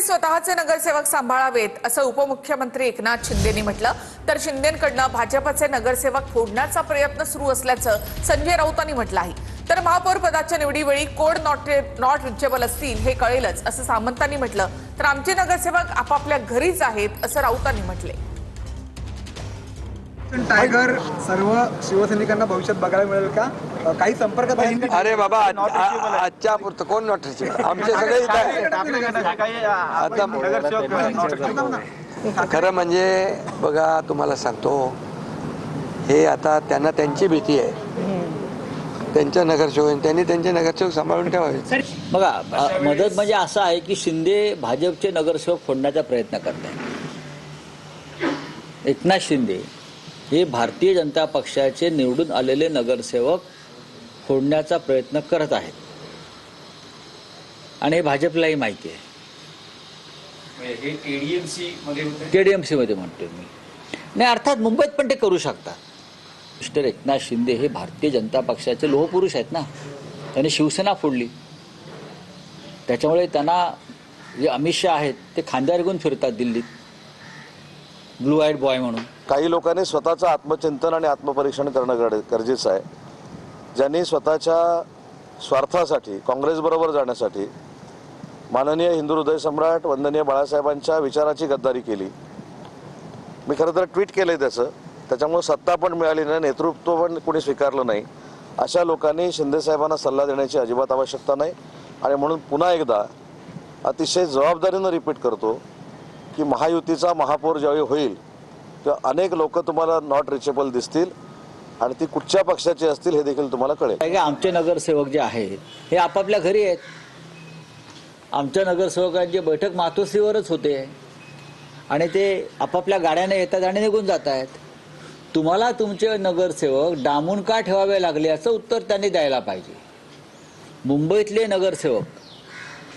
स्वतःचे नगरसेवक सांभाळावेत असं उपमुख्यमंत्री एकनाथ शिंदेंनी म्हटलं। तर शिंदेंकडनं भाजपचे नगरसेवक फोडण्याचा प्रयत्न सुरू असल्याचं संजय राऊतांनी म्हटलं आहे। तर महापौर पदाच्या निवडीवेळी कोड नॉट रिचेबल असतील हे कळेलच असं सामंतांनी म्हटलं। तर आमचे नगरसेवक आपापल्या घरीच आहेत असं राऊतांनी म्हटले। टायगर सर्व शिवसैनिकांना भविष्यात बघायला मिळेल का? काही संपर्कात आहेत का? अरे बाबा, आजच्या पुरतं कोण नॉट रिचेबल? आमचे सगळे इथं आहे। खरं म्हणजे बघा, तुम्हाला सांगतो, हे आता त्यांना त्यांची भीती आहे, त्यांच्या नगरसेवक त्यांनी त्यांचे नगरसेवक सांभाळून ठेवावे। बघा, मदत म्हणजे असं आहे की शिंदे भाजपचे नगरसेवक फोडण्याचा प्रयत्न करत आहेत। एकनाथ शिंदे हे भारतीय जनता पक्षाचे निवडून आलेले नगरसेवक फोडण्याचा प्रयत्न करत आहेत आणि हे भाजपलाही माहिती आहे। हे केडीएमसी मध्ये म्हणतोय मी, नाही अर्थात मुंबईत पण ते करू शकतात। मिस्टर एकनाथ शिंदे हे भारतीय जनता पक्षाचे लोहपुरुष आहेत ना, त्यांनी शिवसेना फोडली, त्याच्यामुळे त्यांना जे अमित शहा आहेत ते खांद्यावर घेऊन फिरतात दिल्लीत ब्लू आईड बॉय म्हणून। काही लोकांनी स्वतःचं आत्मचिंतन आणि आत्मपरीक्षण करणं गरजेचं आहे। ज्यांनी स्वतःच्या स्वार्थासाठी काँग्रेसबरोबर जाण्यासाठी माननीय हिंदू हृदय सम्राट वंदनीय बाळासाहेबांच्या विचाराची गद्दारी केली। मी खरं तर ट्विट केलंय त्याच्यामुळे सत्ता पण मिळाली नाही, नेतृत्व पण कोणी स्वीकारलं नाही। अशा लोकांनी शिंदेसाहेबांना सल्ला देण्याची अजिबात आवश्यकता नाही। आणि म्हणून पुन्हा एकदा अतिशय जबाबदारीनं रिपीट करतो की महायुतीचा महापौर ज्यावेळी होईल तेव्हा अनेक लोक तुम्हाला नॉट रिचेबल दिसतील आणि ती कुठच्या पक्षाची असतील हे देखील तुम्हाला कळेल। आमचे नगरसेवक जे आहेत हे आपापल्या घरी आहेत। आमच्या नगरसेवकांची बैठक मातोश्रीवरच होते आणि ते आपापल्या गाड्याने येतात आणि निघून जात आहेत। तुम्हाला तुमचे नगरसेवक डांबून का ठेवावे लागले याचं उत्तर त्यांनी द्यायला पाहिजे। मुंबईतले नगरसेवक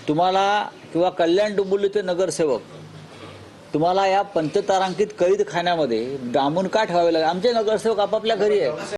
तुम्हाला किंवा कल्याण डोंबिवलीचे नगरसेवक तुम्हाला या पंचतारांकित कैद खान्यामध्ये डांबून का ठेवावे लागले? आमचे नगरसेवक आपापल्या घरी आहेत।